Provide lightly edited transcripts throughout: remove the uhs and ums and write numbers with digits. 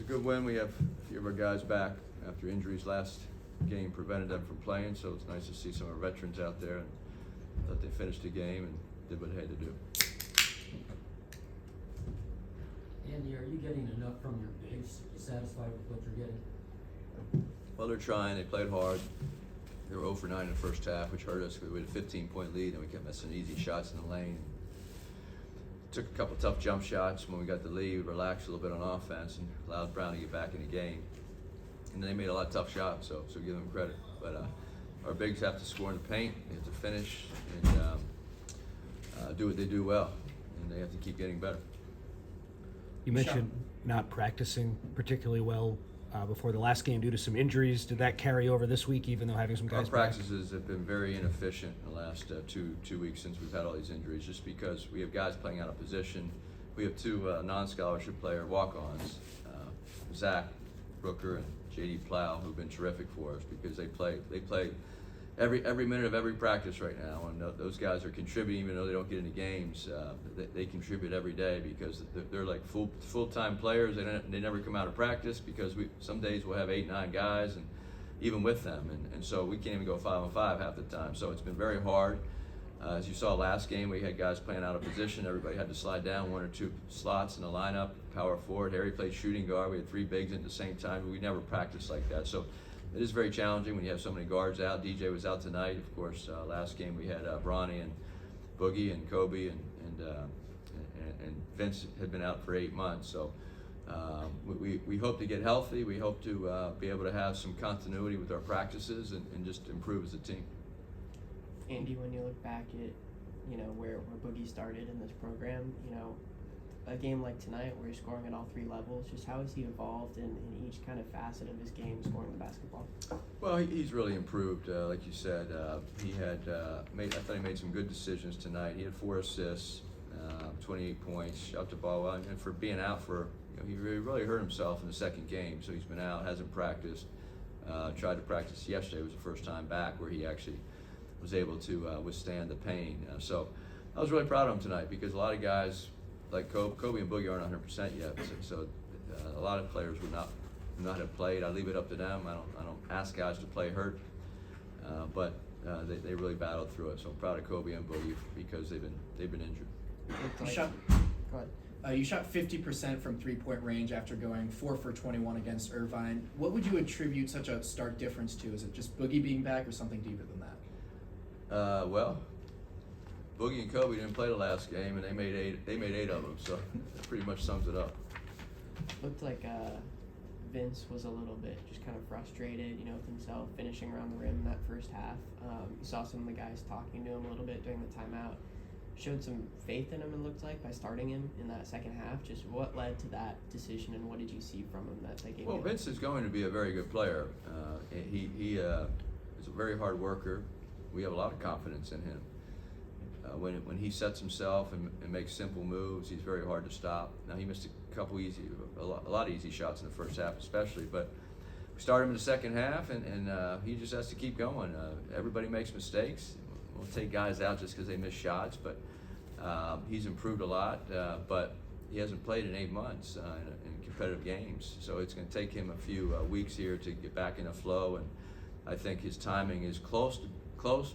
a good win. We have a few of our guys back after injuries last game prevented them from playing, so it's nice to see some of our veterans out there and that they finished the game and did what they had to do. Andy, are you getting enough from your bigs? You satisfied with what you're getting? Well, they're trying. They played hard. They were 0 for 9 in the first half, which hurt us. We had a 15-point lead, and we kept missing easy shots in the lane. Took a couple tough jump shots. When we got the lead, we relaxed a little bit on offense and allowed Brown to get back in the game. And they made a lot of tough shots, so give them credit. But our bigs have to score in the paint. They have to finish and do what they do well, and they have to keep getting better. You mentioned not practicing particularly well before the last game due to some injuries. Did that carry over this week, even though having some guys Our practices have been very inefficient in the last two weeks since we've had all these injuries, just because we have guys playing out of position. We have two non-scholarship player walk-ons, Zach Brooker and J.D. Plow, who've been terrific for us because they play every minute of every practice right now, and those guys are contributing even though they don't get into games. They contribute every day because they're like full-time players. They never come out of practice because some days we'll have 8, 9 guys, and even with them, and so we can't even go 5-on-5 half the time. So it's been very hard. As you saw last game, we had guys playing out of position. Everybody had to slide down 1 or 2 slots in the lineup. Power forward. Harry played shooting guard. We had 3 bigs at the same time. We never practiced like that. So it is very challenging when you have so many guards out. DJ was out tonight. Of course, last game we had Bronny and Boogie and Kobe and Vince had been out for 8 months. So we hope to get healthy. We hope to be able to have some continuity with our practices and just improve as a team. Andy, when you look back at, where Boogie started in this program, a game like tonight where you're scoring at all 3 levels, just how has he evolved in each kind of facet of his game scoring the basketball? Well, he's really improved. Like you said, he had I thought he made some good decisions tonight. He had 4 assists, 28 points, shot the ball well, and for being out for, he really hurt himself in the second game, so he's been out, hasn't practiced. Tried to practice yesterday. It was the first time back where he actually was able to withstand the pain. So I was really proud of him tonight because a lot of guys like Kobe and Boogie aren't 100% yet. So a lot of players would not have played. I leave it up to them. I don't ask guys to play hurt, but they really battled through it. So I'm proud of Kobe and Boogie because they've been injured. Go ahead. You shot 50% from 3-point range after going 4 for 21 against Irvine. What would you attribute such a stark difference to? Is it just Boogie being back or something deeper than that? Well, Boogie and Kobe didn't play the last game, and they made 8 of them, so that pretty much sums it up. Looked like Vince was a little bit just kind of frustrated, with himself finishing around the rim in that first half. You saw some of the guys talking to him a little bit during the timeout. Showed some faith in him, it looked like, by starting him in that second half. Just what led to that decision, and what did you see from him that game? Well, Vince is going to be a very good player. He is a very hard worker. We have a lot of confidence in him. When he sets himself and makes simple moves, he's very hard to stop. Now, he missed a lot of easy shots in the first half especially, but we started him in the second half, and he just has to keep going. Everybody makes mistakes. We'll take guys out just because they miss shots, but he's improved a lot, but he hasn't played in 8 months in competitive games, so it's going to take him a few weeks here to get back in a flow, and I think his timing is close,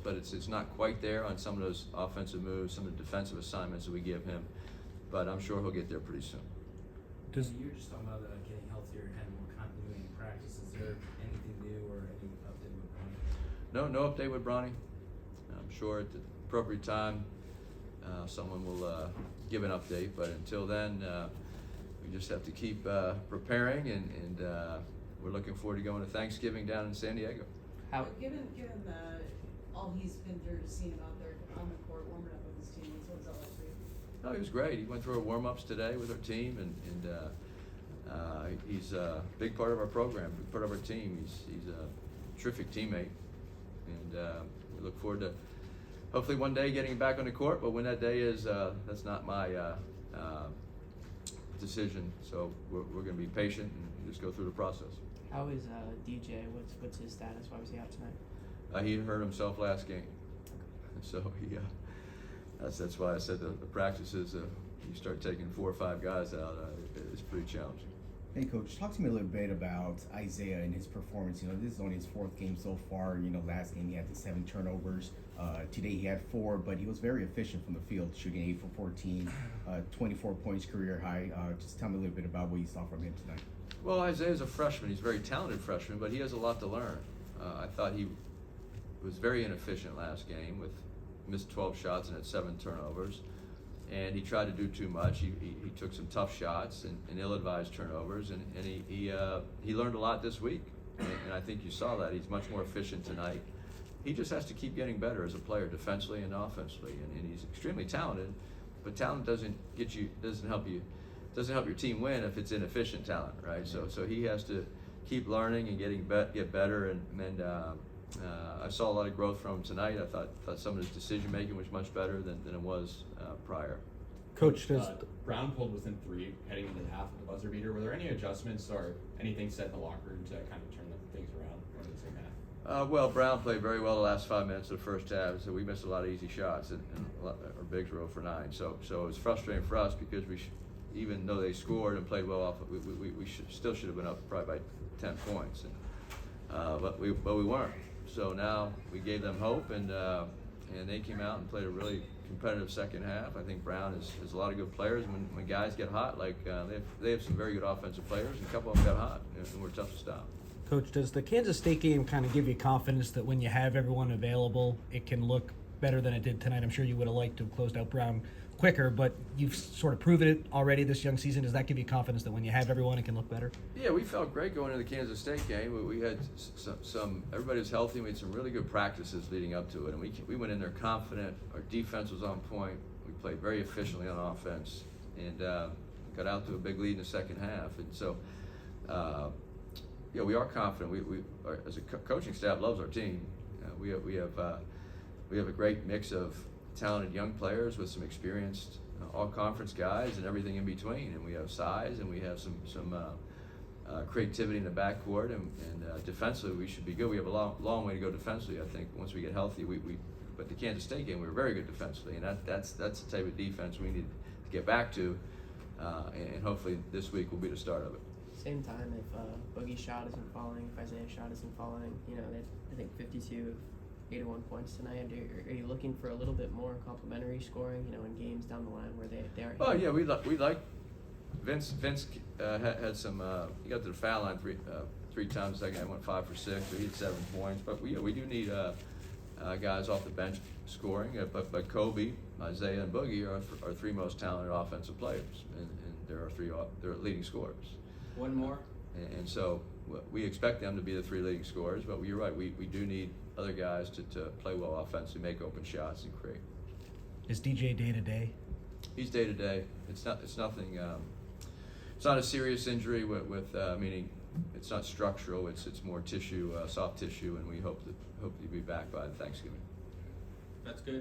but it's not quite there on some of those offensive moves, some of the defensive assignments that we give him, but I'm sure he'll get there pretty soon. You're just talking about getting healthier and having more continuity in practice. Is there anything new or any update with Bronny? No update with Bronny. I'm sure at the appropriate time someone will give an update, but until then we just have to keep preparing, and we're looking forward to going to Thanksgiving down in San Diego. How given all he's been through, to see him out there on the court warming up with his teammates, what was that like for you? No, he was great. He went through our warm-ups today with our team, and he's a big part of our program, big part of our team. He's a terrific teammate, and we look forward to hopefully one day getting back on the court, but when that day is, that's not my decision. So we're going to be patient and just go through the process. How is DJ? What's his status? Why was he out tonight? He hurt himself last game, so that's why I said the practices. You start taking 4 or 5 guys out, it's pretty challenging. Hey, Coach, talk to me a little bit about Isaiah and his performance. This is only his fourth game so far. Last game he had the 7 turnovers. Today he had 4, but he was very efficient from the field, shooting 8 for 14, 24 points career high. Just tell me a little bit about what you saw from him tonight. Well, Isaiah's a freshman. He's a very talented freshman, but he has a lot to learn. I thought he was very inefficient last game with missed 12 shots and had 7 turnovers. And he tried to do too much. He took some tough shots and ill-advised turnovers, and he learned a lot this week. And I think you saw that. He's much more efficient tonight. He just has to keep getting better as a player, defensively and offensively. And he's extremely talented, but talent doesn't help your team win if it's inefficient talent, right? So he has to keep learning and get better. And I saw a lot of growth from him tonight. I thought some of his decision making was much better than it was prior. Coach, Brown pulled within 3 heading into the half of the buzzer beater. Were there any adjustments or anything said in the locker room to kind of turn things around in the second half? Well, Brown played very well the last 5 minutes of the first half, so we missed a lot of easy shots, and our bigs were 0 for 9. So it was frustrating for us because even though they scored and played well off, we still should have been up probably by 10 points, but we weren't. So now we gave them hope, and they came out and played a really competitive second half. I think Brown has a lot of good players. When guys get hot, they have some very good offensive players, and a couple of them got hot, and we're tough to stop. Coach, does the Kansas State game kind of give you confidence that when you have everyone available, it can look better than it did tonight? I'm sure you would have liked to have closed out Brown quicker, but you've sort of proven it already this young season. Does that give you confidence that when you have everyone, it can look better? Yeah, we felt great going into the Kansas State game. We had everybody was healthy. We had some really good practices leading up to it, and we went in there confident. Our defense was on point. We played very efficiently on offense, and got out to a big lead in the second half. And so, we are confident. As a coaching staff, loves our team. We have a great mix of talented young players with some experienced all-conference guys and everything in between, and we have size and we have some creativity in the backcourt, and defensively we should be good. We have a long way to go defensively. I think once we get healthy, but the Kansas State game we were very good defensively, and that's the type of defense we need to get back to, and hopefully this week will be the start of it. Same time, if Boogie's shot isn't falling, if Isaiah's shot isn't falling, I think 52 81 points tonight. Are you looking for a little bit more complimentary scoring, in games down the line where they are? Oh yeah, we like Vince had some. He got to the foul line three times. Second, I went 5 for 6. So he had 7 points. But we do need guys off the bench scoring. But Kobe, Isaiah, and Boogie are our 3 most talented offensive players, and they're leading scorers. One more. And so we expect them to be the 3 leading scorers. But you're right. We do need other guys to play well offensively, make open shots, and create. Is DJ day to day? He's day to day. It's nothing. It's not a serious injury with meaning it's not structural. It's more tissue, soft tissue, and we hope to be back by Thanksgiving. That's good.